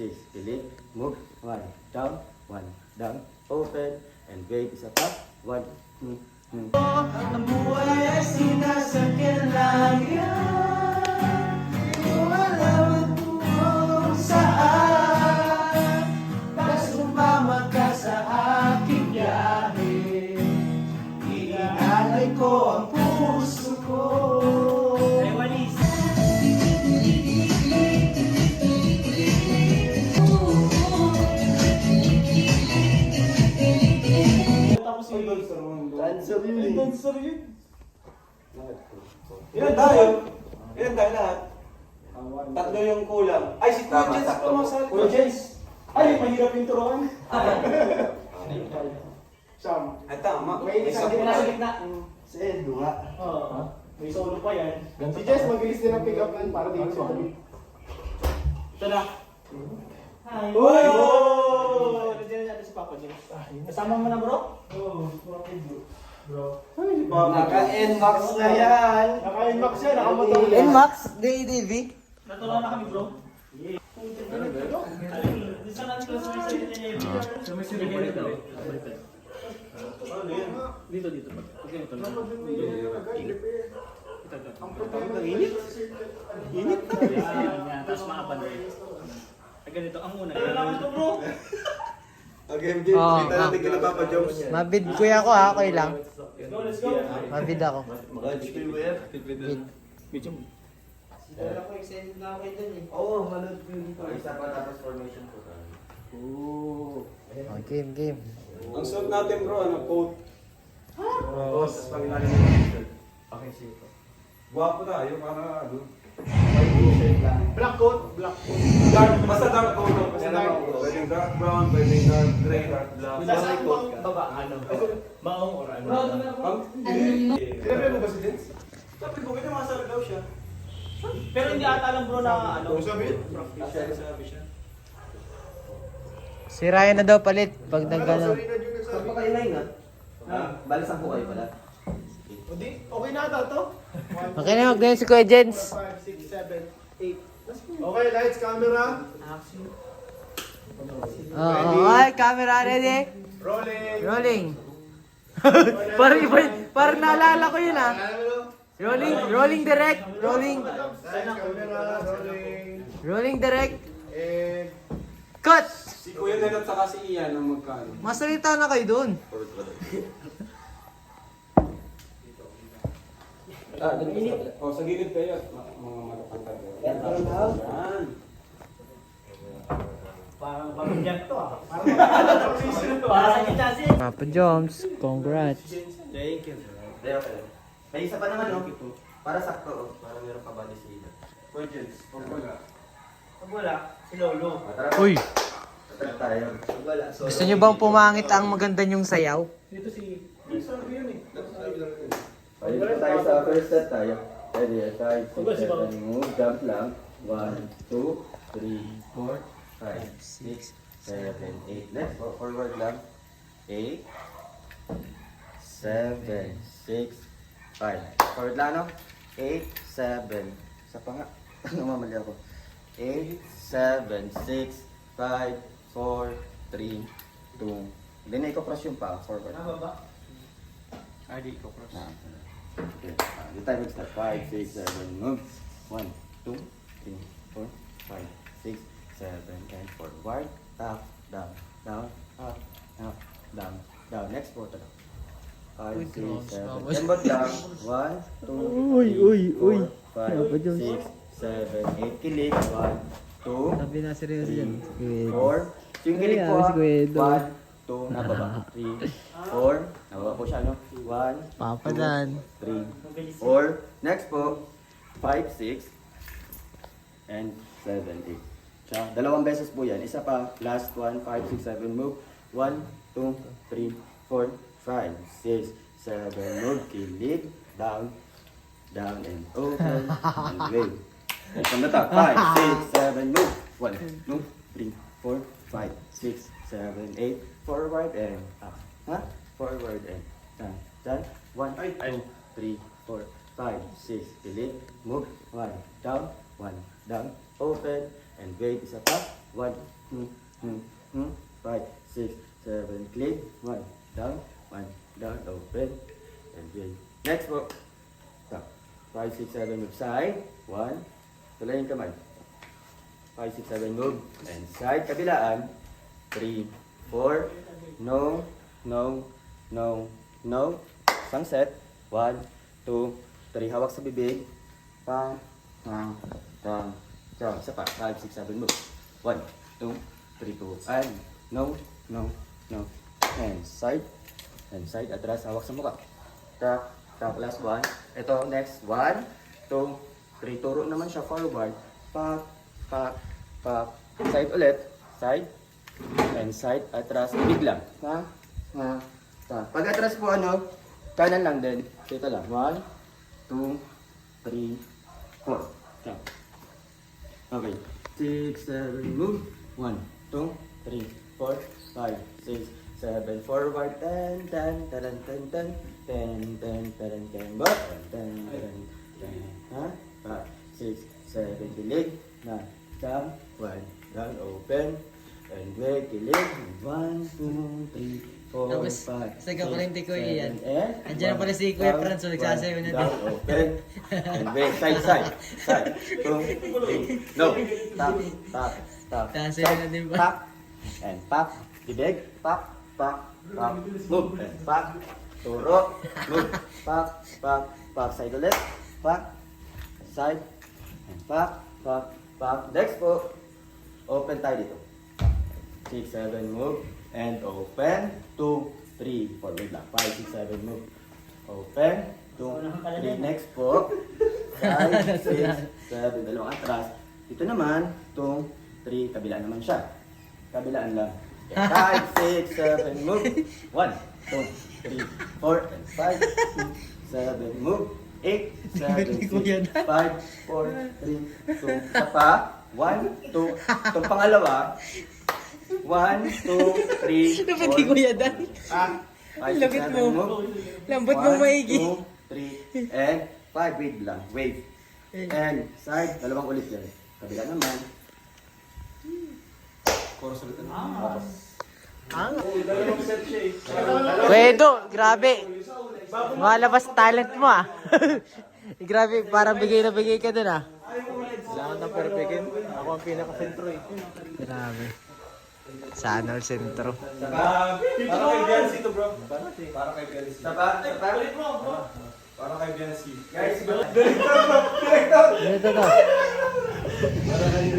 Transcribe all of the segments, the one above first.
6, kilig, move, 1, down, open, and wait, isa pa, 1, Ang buhay ay sinasakyan lang yan. Wala kung saan. Basta sumama ka sa aking biyahe. Iinalay ko ang puso ko. Ay, walis. Tapos Dancer yun eh. dancer yun. Ilan tayo? Ilan tayo lahat? Tatlo yung kulang. Ay, si Kuya Tama, Jens sakto. tumasal. Kuya Jens. Ay, mahirap yung turuan. Sam. Ay, tama. May isang sakto din nasa tayo. gitna. Si Edu nga. Oo. May solo pa yan. Si Jess, mabilis din ang pick-up line para dito sa kami. Ito na. Hi. Uy! Oh! Nandiyan natin si Papa James. Kasama mo na bro? Oo. Bro. Naka-NMAX na yan. Naka-inbox yan, nakamotor. NMAX, DADV. Natulungan na kami bro. Isa na ito sa Dito. Init. Yan. Tapos maaban din. Ganito ang una. Kailangan ito bro. Okay, Jens. Kita natin kina Papa Jones. Mabid kuya ko ha, okay lang. Let's go. Mabid ako. Dala ko extended na ako dun eh. Oo, manood ko yun. Isa pa tapos formation ko. Oo. Oh, game. Ang suot natin bro, ano, coat. Oo, tapos pangilalim mo yung t-shirt. Okay, sige po. Guwapo tayo, para ano. May t-shirt lang. Black coat, black coat. Dark, basta dark coat lang. Basta dark coat. Pwedeng dark brown, pwedeng dark gray, dark black. Nasa coat baba, ano? Maong or ano? Sinabi mo ba si Jens? Sabi ko, ganyan masarap daw siya. Pero hindi ata alam bro na ano. Kung sabi, Sabi siya. Si Ryan na daw palit pag nagano. Saan pa kayo na yun, Bali, 10 kayo pala. Hindi, okay na ata to. Okay na, magdayo si Kuya Jens. 5, 6, 7, 8. Okay, lights, camera. Oo, ay, camera ready. Rolling. Rolling. Parang naalala ko yun ah. Rolling direct. Rolling. Lights, camera, rolling. Rolling direct. And Cut! Si Kuya Nel at saka si Ian ang magkano. Masalita na kayo dun. O, sa gilid kayo. Mga matapantag. Yan. Parang pamilya to ah. Para sa kita si. Papa Joms, congrats. Thank you. Okay. May isa pa naman, no? Para sakto, para meron ka ba ni sila. Kuya Jens, pag wala. Pag wala, si Lolo. Tara, Uy, tara tayo. Wala, so... gusto nyo bang pumangit ang maganda nyong sayaw? Dito si... Sabi yun eh. Dapat sabi lang yun. Ayun tayo sa first set tayo. Ready, 5, 6, 7, move, jump lang. 1, 2, 3, 4, 5, 6, 7, 8. Next, forward lang. 8, 7, 6, 5. Forward lang, no? 8, 7. Isa pa nga. Namamali ako. 8, 7, 6, 5, 4, 3, 2. Hindi na i-cross yung pa. Forward. Nababa. Di ko cross. Okay. Di tayo mag-start. 5, 6, 7, move. 1, 2, 3, 4, 5, 6, 7, and forward. Up, down, down, up, up, down, down. Next quarter. 5, 6, 7. Embot lang. 1, 2, 3, 4, 5, 6, 7, 8. Kilig. 1, 2, Sabi na seryoso yan. 4. Yung kilig po si Guedo. 1, 2, nababa. 3, 4. Nababa po siya, no? 1, Papa Dan. 3, 4. Next po, 5, 6, and 7, 8. Siya, dalawang beses po yan. Isa pa, last one, 5, 6, 7, move. 1, 2, 3, 4, 5, 6, 7, move. Kilig, down, down, and open, and wave. And from the top, 5, 6, 7, move. 1, 2, 3, 4, 5, 6, 7, 8. Forward and up. Ha? Forward and down. Down. 1, 2, 3, 4, 5, 6. Kilig. Move. 1, down. 1, down. Open. And wait. Isa pa. 1, 5, 6, 7, click, 1, down, open, and wait. Next po. Stop. 5, 6, 7, move side, 1, tuloy yung kamay. 5, 6, 7, move, and side, kabilaan, 3, 4, no, no, no, no, isang set, 1, 2, 3, hawak sa bibig, pang, isa pa, 5, 6, 7, move, 1, 2, 3, 2, and, no, no, no, and side, atras, hawak sa mukha, tap, last one, ito, next, 1, 2, 3, turo naman siya, forward, pak, side ulit, side, and side, atras, ibig lang. Pag atras po ano, kanan lang din. Dito lang. 1, 2, 3, 4. Okay. 6, 7, move. 1, 2, 3, 4, 5, 6, 7, forward, 10, 10, 10, 10, 10, 10, 10, 10, 10, 10, 10, 5, 6, 7, dilig, 9, jump, 1, down, open, and wait, kilig, 1, 2, 3, 4, Tapos, 5, saga ko rin di Kuya yan. and Andiyan na pala si Kuya Franz, so nagsasayaw na din. down, open, and wait, side, 2, 3, no, tap, Sasayaw na din ba? tap, and pop, bibig, pop, move, and pop, turo, move, pop, side ulit, pop, side, and pop, next po, open tayo dito. 6, 7, move, and open, 2, 3, 4, wait lang, 5, 6, 7, move, open, 2, 3, next po, 5, 6, 7, dalawang atras, dito naman, 2, 3, kabilaan naman siya, kabilaan lang, 5, 6, 7, move, 1, 2, 3, 4, and 5, 6, 7, move, 8, 7, 6, 5, 4, 3, 2, isa pa, 1, 2, itong pangalawa, 1, 2, 3, 4, Dapat di Kuya Dan. 5, 6, Lapit 7, mo. move, Lambot mo maigi. 1, 2, 3, and 5, wave lang, wave, and side, dalawang ulit yan, kabila naman, chorus ulit na. Pwedo, grabe. Malabas talent mo ah. Grabe, parang bigay na bigay ka dun ah. Kailangan ng perfectin. Ako ang pinaka-sentro eh. Grabe. Sana all sentro. Para kay Biancy to, bro. Para kay Biancy. Sapa, Para kay Biancy. guys, Ito to.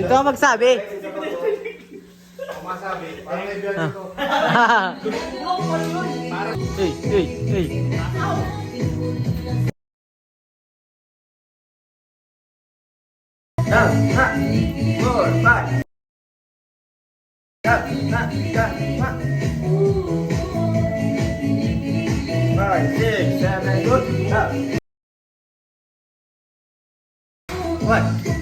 Ito ang magsabi. Ako masabi, para kay Biancy to. Hey. down, 4, 5, down, 5, 6, 7, good, up, 1,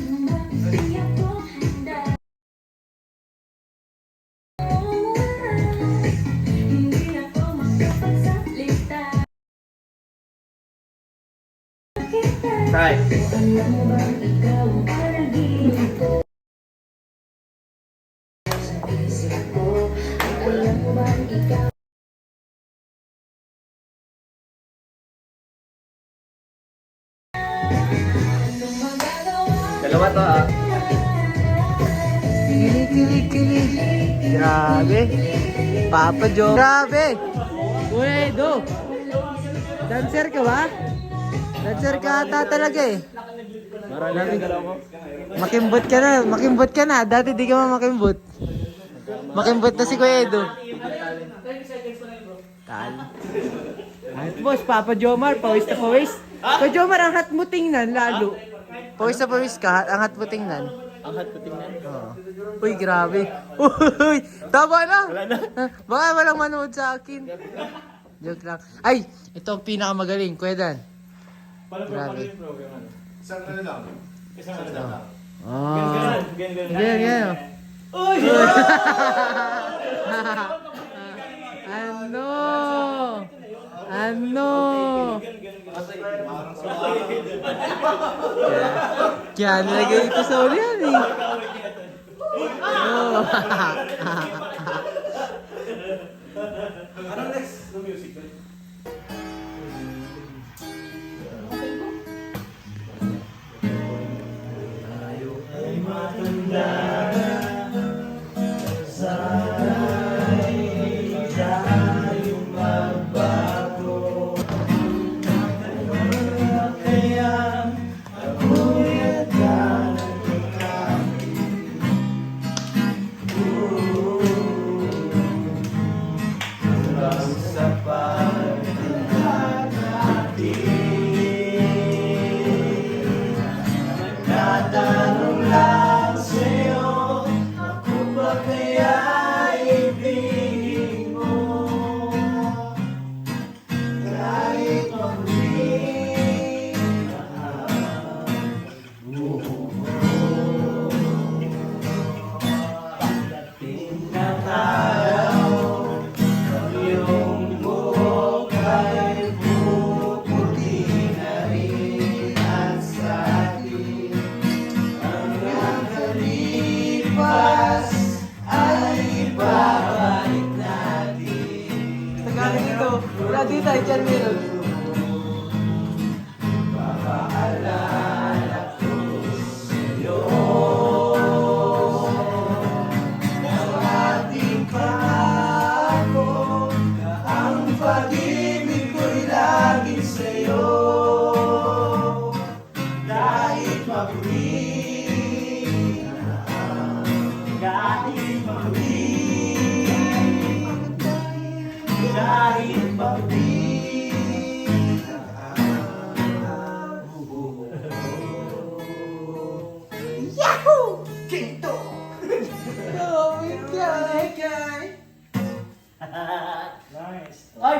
right. Dalawa to ah. Kilig. Grabe. Papa Joe. Grabe. Uy, Do. Dancer ka ba? Dancer ka ata talaga eh. Makimbot ka na. Dati di ka makimbot. Makimbot na si Kuya Edo. Tal. At boss, Papa Jomar, pawis na pawis. Kuya Jomar, ang hat mo tingnan lalo. Pawis na pawis ka, ang hat mo tingnan. Ang hat puting na. Oo. Uy, grabe. Uy, tama na. Baka walang manood sa akin. Joke lang. Ay, ito ang pinakamagaling, Kuya Dan. Grabe. Isang ano lang. Isang ano lang. Oh. Ganyan. Ganyan. Uy! Ano? Kaya nilagay ito sa ulihan eh. Oh. Ano next? No music. Tagalog ito. Wala dito ay dyan meron. Nice. Oy!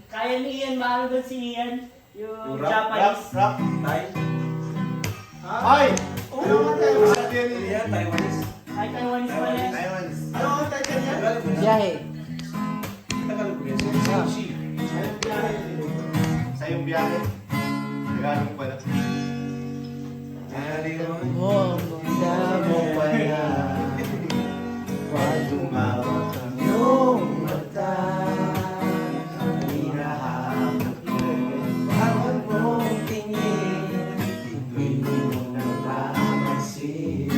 Kaya ni Ian, mahal doon si Ian. Yung Japanese. Rap. Tay. Ay! Ano ang tayo? Sabihan niya, Taiwanese. Ay, Taiwanese pala yan. Taiwanese. Ano ang tayo niya? Biyahe. Tagalog yan. Sushi. Sa iyong biyahe. Tagalog pala. Mo, munda mo pala. Pag tumawag ang iyong mata. Hinahanap ko. Bawat mong tingin. Hindi mo napapansin.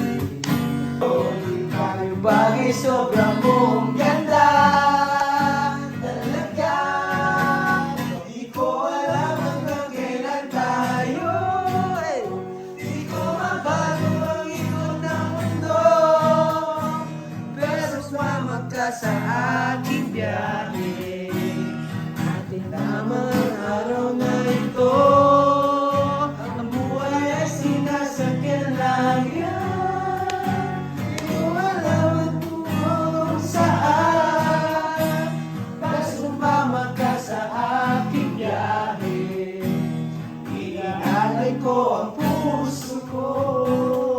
Tayo bagay sobrang mong ganda. Talaga. Di ko alam hanggang kailan tayo. Di ko mabago ang ikot ng mundo. Pero sumama ka sa aking biyahe. Ating tamang araw na ito. Ang buhay ay sinasakyan lang yan. Di ko alam ang kung saan. Pero sumama ka sa aking biyahe. Iinalay ko ang puso ko.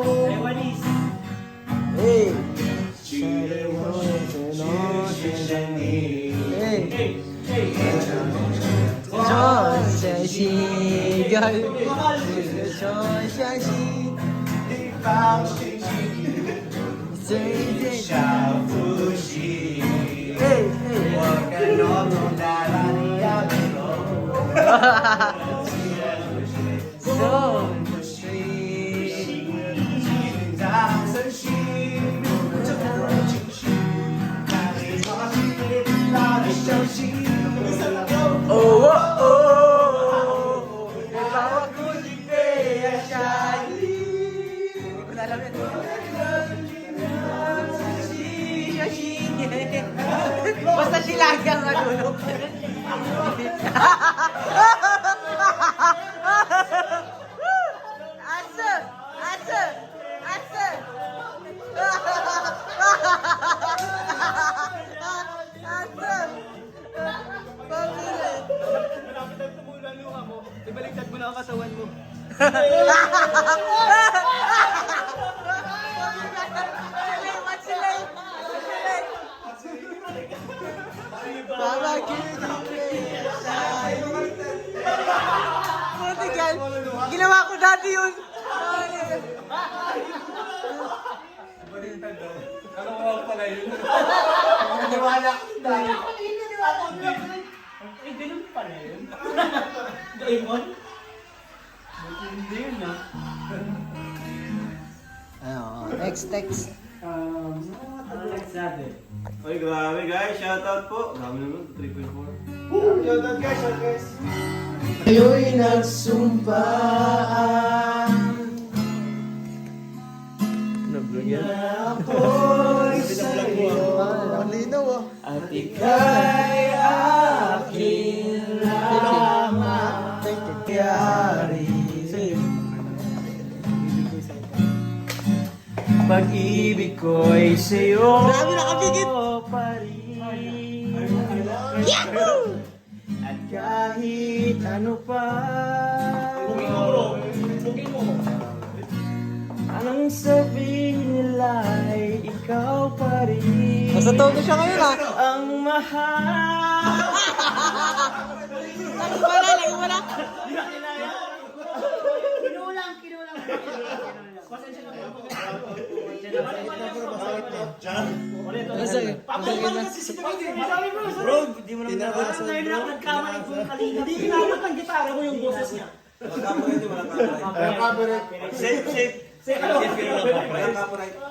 Taiwanese. Hey! Hey! Hey! John says she got John says she Hey, hey. So, oh, oh, oh. Bawat kulit kaya siya. Wala lang yan. Basta silagi ang ano. Asa! Asa! Asa! Asa! Pamilya! Malapit ang tumula ang luha mo. Ibaliktad mo na ang katawan mo. Baba, ginawa ko dati yun. Ano pala yun. Maniwala ka na. Ay, ganun pala yun. Doraemon? Hindi yun ah. Next text. Next natin. Ay, grabe guys. Shoutout po. Grabe naman. 3.4. Yun doon guys, yun guys. Ayo'y nagsumpaan na ako'y sa'yo at ika'y akin lamang yari. Pag-ibig ko'y sa'yo. Grabe, nakapikit. Pa rin. At kahit ano pa. Anong sabihin nila ay ikaw pa rin. Nasa tono siya ngayon ah. Ang mahal. Lagi mo na. Kinulang. Pasensya na po. Bro, di mo naman nabasa. Nagkamali ko yung kalina. Hindi kinamot ang gitara mo yung boses niya. Walang copyright. Copyright. Safe. Safe. Safe. Safe.